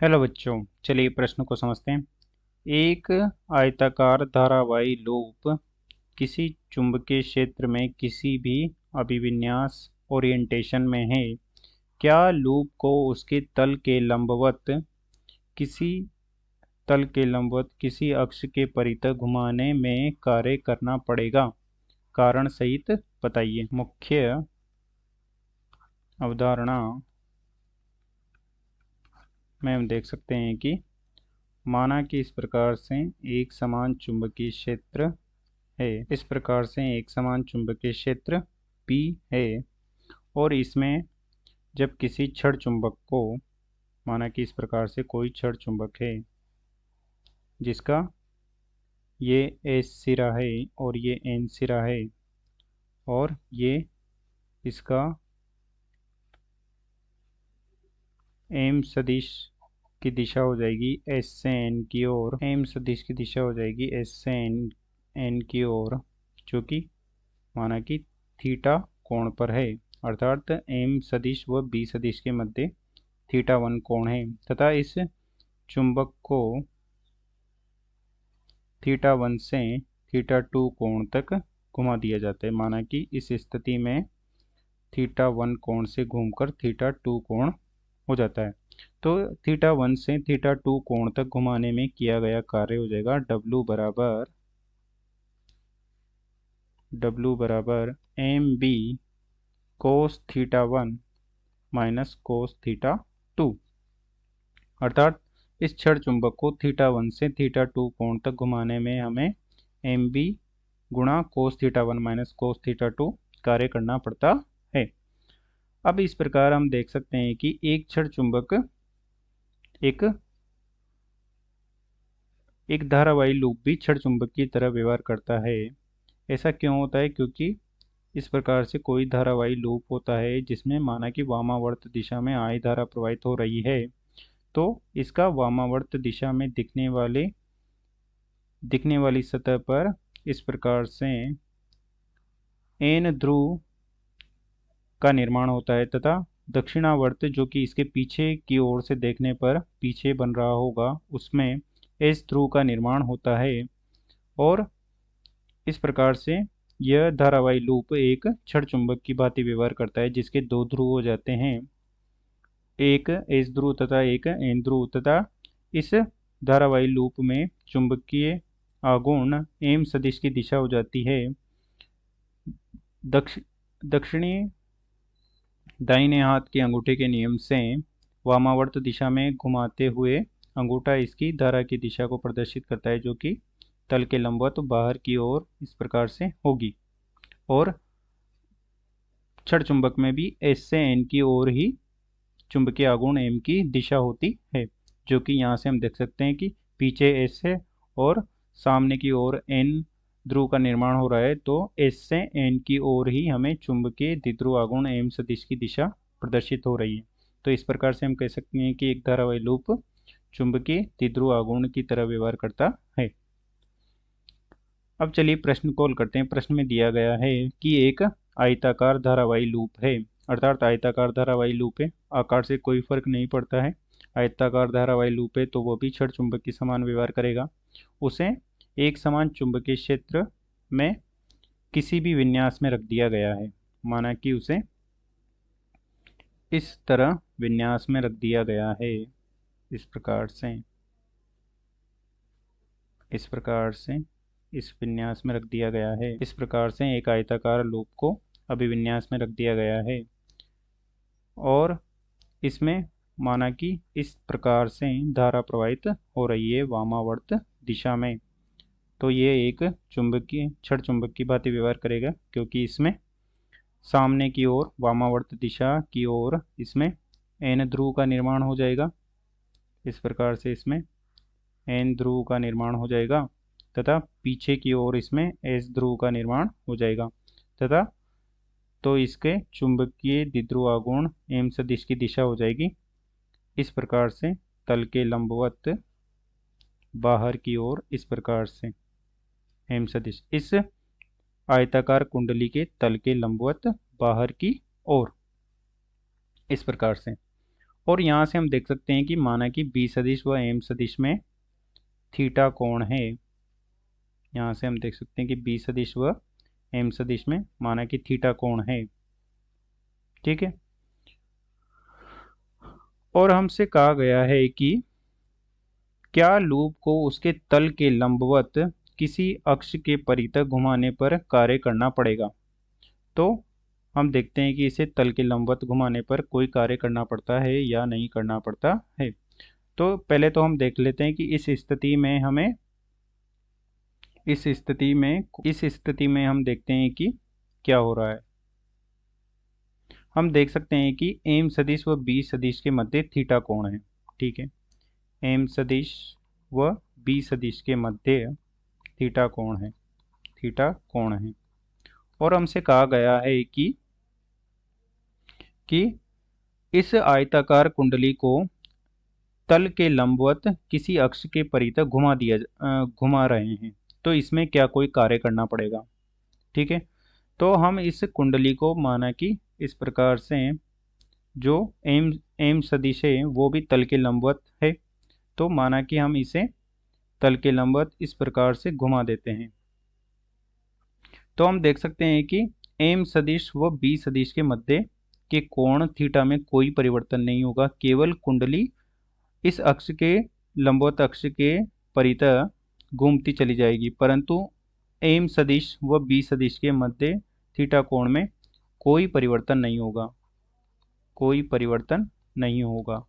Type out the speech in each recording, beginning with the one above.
Hello बच्चों, चलिए प्रश्न को समझते हैं। एक आयताकार धारावाही लूप किसी चुंबकीय क्षेत्र में किसी भी अभिविन्यास ओरिएंटेशन में है। क्या लूप को उसके किसी तल के लंबवत किसी अक्ष के परितः घुमाने में कार्य करना पड़ेगा? कारण सहित बताइए। मुख्य अवधारणा में हम देख सकते हैं कि माना कि इस प्रकार से एक समान चुंबकीय क्षेत्र है। इस प्रकार से एक समान चुंबकीय क्षेत्र P है और इसमें जब किसी छड़ चुंबक को, माना कि इस प्रकार से कोई छड़ चुंबक है जिसका ये S सिरा है और ये N सिरा है और ये इसका M सदिश की दिशा हो जाएगी S से N की ओर, M सदिश की दिशा हो जाएगी S से N की ओर, जो कि माना कि थीटा कोण पर है, अर्थात M सदिश व B सदिश के मध्य थीटा 1 कोण है तथा इस चुंबक को थीटा 1 से थीटा 2 कोण तक घुमा दिया जाता है। माना कि इस स्थिति में थीटा 1 कोण से घूमकर थीटा 2 कोण हो जाता है। तो थीटा 1 से थीटा 2 कोण तक घुमाने में किया गया कार्य हो जाएगा W बराबर mb cos theta 1 minus cos theta 2, अर्थात इस छड़ चुंबक को थीटा 1 से थीटा 2 कोण तक घुमाने में हमें mb गुणा cos theta 1 minus cos theta 2 कार्य करना पड़ता है। अब इस प्रकार हम देख सकते हैं कि एक छड़ चुंबक एक धारावाही लूप भी छड़ चुंबक की तरह व्यवहार करता है। ऐसा क्यों होता है? क्योंकि इस प्रकार से कोई धारावाही लूप होता है जिसमें माना कि वामावर्त दिशा में I धारा प्रवाहित हो रही है, तो इसका वामावर्त दिशा में दिखने वाली सतह पर इस प्रकार से N ध्रुव का निर्माण होता है तथा दक्षिणावर्त, जो कि इसके पीछे की ओर से देखने पर पीछे बन रहा होगा, उसमें S ध्रुव का निर्माण होता है। और इस प्रकार से यह धारावाही लूप एक छड़ चुंबक की भांति व्यवहार करता है जिसके दो ध्रुव हो जाते हैं, एक S ध्रुव तथा एक N ध्रुव, तथा इस धारावाही लूप में चुंबकीय आघूर्ण M सदिश की दिशा हो जाती है दक्षिणी दाहिने हाथ के अंगूठे के नियम से वामावर्त दिशा में घुमाते हुए अंगूठा इसकी धारा की दिशा को प्रदर्शित करता है, जो कि तल के लंबवत बाहर की ओर इस प्रकार से होगी। और छड़ चुंबक में भी S से N की ओर ही चुंबकीय आघूर्ण M की दिशा होती है, जो कि यहाँ से हम देख सकते हैं कि पीछे S है और सामने की ओर N ध्रुव का निर्माण हो रहा है, तो S से N की ओर ही हमें चुंबकीय द्विध्रुव आघूर्ण M सदिश की दिशा प्रदर्शित हो रही है। तो इस प्रकार से हम कह सकते हैं कि एक धारावाही लूप चुंबकीय द्विध्रुव आघूर्ण की तरह व्यवहार करता है। अब चलिए प्रश्न को हल करते हैं। प्रश्न में दिया गया है कि एक आयताकार धारावाही लूप है, अर्थात आयताकार धारावाही लूप है, आकार से कोई फर्क नहीं पड़ता है। आयताकार धारावाही लूप है तो वो भी छड़ चुंबक के समान व्यवहार करेगा। उसे एक समान चुंबकीय क्षेत्र में किसी भी विन्यास में रख दिया गया है। माना कि उसे इस तरह विन्यास में रख दिया गया है, इस प्रकार से इस विन्यास में रख दिया गया है। इस प्रकार से एक आयताकार लूप को अभिविन्यास में रख दिया गया है और इसमें माना कि इस प्रकार से धारा प्रवाहित हो रही है वामावर्त दिशा में, तो ये एक छड़ चुंबक की भांति व्यवहार करेगा, क्योंकि इसमें सामने की ओर वामावर्त दिशा की ओर इसमें N ध्रुव का निर्माण हो जाएगा। इस प्रकार से इसमें N ध्रुव का निर्माण हो जाएगा तथा पीछे की ओर इसमें S ध्रुव का निर्माण हो जाएगा तथा तो इसके चुंबकीय द्विध्रुव आघूर्ण M सदिश की दिशा हो जाएगी इस प्रकार से तल के लंबवत बाहर की ओर, इस प्रकार से M सदिश इस आयताकार कुंडली के तल के लंबवत बाहर की ओर, इस प्रकार से। और यहाँ से हम देख सकते हैं कि माना कि बी सदिश व एम सदिश में थीटा कोण है। यहाँ से हम देख सकते हैं कि बी सदिश व एम सदिश में माना कि थीटा कोण है। ठीक है। और हमसे कहा गया है कि क्या लूप को उसके तल के लंबवत किसी अक्ष के परितः घुमाने पर कार्य करना पड़ेगा। तो हम देखते हैं कि इसे तल के लंबवत घुमाने पर कोई कार्य करना पड़ता है या नहीं करना पड़ता है। तो पहले तो हम देख लेते हैं कि इस स्थिति में हम देखते हैं कि क्या हो रहा है। हम देख सकते हैं कि एम सदिश व बी सदिश के मध्य थीटा कोण है। ठीक है। एम सदिश व बी सदिश के मध्य थीटा कोण है। और हमसे कहा गया है कि इस आयताकार कुंडली को तल के लंबवत किसी अक्ष के परितः घुमा रहे हैं, तो इसमें क्या कोई कार्य करना पड़ेगा। ठीक है। तो हम इस कुंडली को माना कि इस प्रकार से जो एम सदिश है वो भी तल के लंबवत है, तो माना कि हम इसे तल के लंबवत इस प्रकार से घुमा देते हैं। तो हम देख सकते हैं कि एम सदिश व बी सदिश के मध्य के कोण थीटा में कोई परिवर्तन नहीं होगा, केवल कुंडली इस अक्ष के लंबवत अक्ष के परितः घूमती चली जाएगी, परंतु एम सदिश व बी सदिश के मध्य थीटा कोण में कोई परिवर्तन नहीं होगा।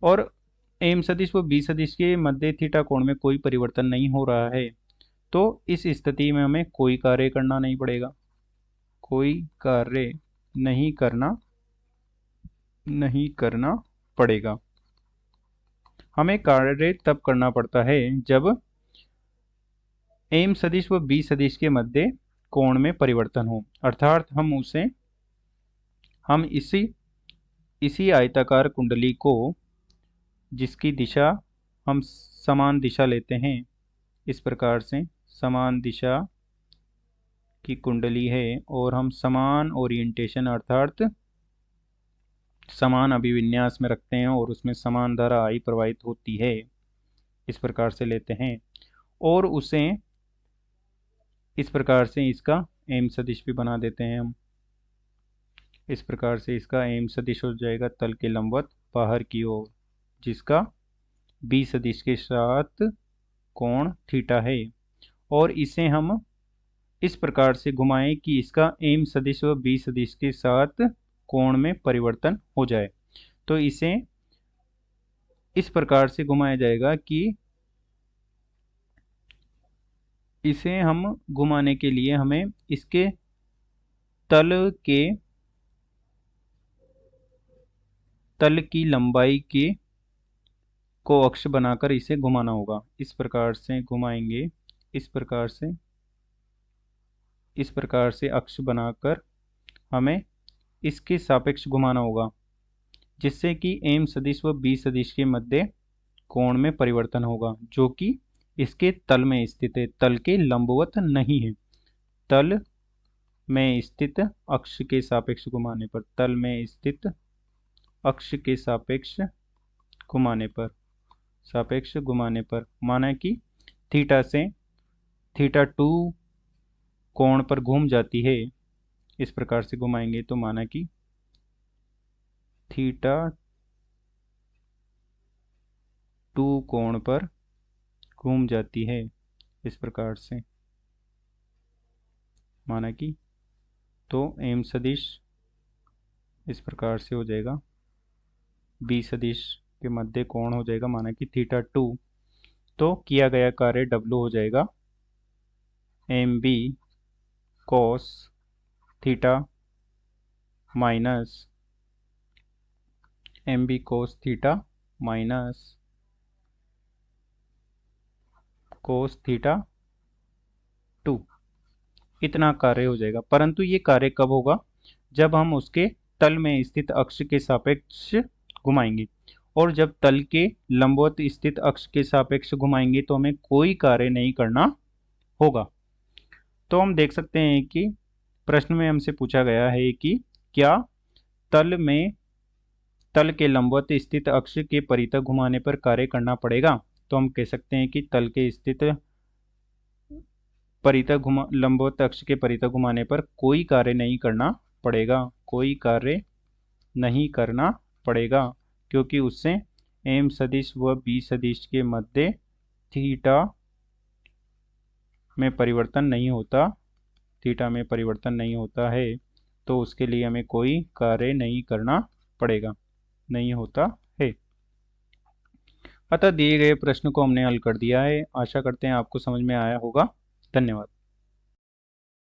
और एम सदिश व बी सदिश के मध्य थीटा कोण में कोई परिवर्तन नहीं हो रहा है, तो इस स्थिति में हमें कोई कार्य करना नहीं पड़ेगा, कोई कार्य नहीं करना पड़ेगा। हमें कार्य तब करना पड़ता है जब एम सदिश व बी सदिश के मध्य कोण में परिवर्तन हो, अर्थात हम इसी आयताकार कुंडली को जिसकी दिशा हम समान दिशा लेते हैं, इस प्रकार से समान दिशा की कुंडली है और हम समान ओरिएंटेशन अर्थात समान अभिविन्यास में रखते हैं और उसमें समान धारा I प्रवाहित होती है, इस प्रकार से लेते हैं और उसे इस प्रकार से इसका एम सदिश भी बना देते हैं हम। इस प्रकार से इसका एम सदिश हो जाएगा तल के लंबवत बाहर की ओर, जिसका बी सदिश के साथ कोण थीटा है, और इसे हम इस प्रकार से घुमाएं कि इसका एम सदिश व बी सदिश के साथ कोण में परिवर्तन हो जाए। तो इसे इस प्रकार से घुमाया जाएगा कि इसे हम घुमाने के लिए हमें इसके तल की लंबाई को अक्ष बनाकर इसे घुमाना होगा। इस प्रकार से घुमाएंगे, इस प्रकार से अक्ष बनाकर हमें इसके सापेक्ष घुमाना होगा, जिससे कि एम सदिश व बी सदिश के मध्य कोण में परिवर्तन होगा, जो कि इसके तल में स्थित है, तल के लंबवत नहीं है। तल में स्थित अक्ष के सापेक्ष घुमाने पर, तल में स्थित अक्ष के सापेक्ष घुमाने पर माना कि थीटा से थीटा 2 कोण पर घूम जाती है, इस प्रकार से घुमाएंगे तो माना कि थीटा 2 कोण पर घूम जाती है, इस प्रकार से माना कि तो एम सदिश इस प्रकार से हो जाएगा, बी सदिश के मध्य कोण हो जाएगा माना कि थीटा 2, तो किया गया कार्य W हो जाएगा M B cos theta minus M B cos theta minus cos theta 2, इतना कार्य हो जाएगा। परंतु ये कार्य कब होगा, जब हम उसके तल में स्थित अक्ष के सापेक्ष घुमाएंगे, और जब तल के लंबवत स्थित अक्ष के सापेक्ष घुमाएंगे तो हमें कोई कार्य नहीं करना होगा। तो हम देख सकते हैं कि प्रश्न में हमसे पूछा गया है कि क्या तल के लंबवत स्थित अक्ष के परितः घुमाने पर कार्य करना पड़ेगा। तो हम कह सकते हैं कि तल के स्थित लंबवत अक्ष के परितः घुमाने पर कोई कार्य नहीं करना पड़ेगा, कोई कार्य नहीं करना पड़ेगा, क्योंकि उससे m सदिश व b सदिश के मध्य थीटा में परिवर्तन नहीं होता है, तो उसके लिए हमें कोई कार्य नहीं करना पड़ेगा, नहीं होता है। अतः दिए गए प्रश्न को हमने हल कर दिया है। आशा करते हैं आपको समझ में आया होगा। धन्यवाद।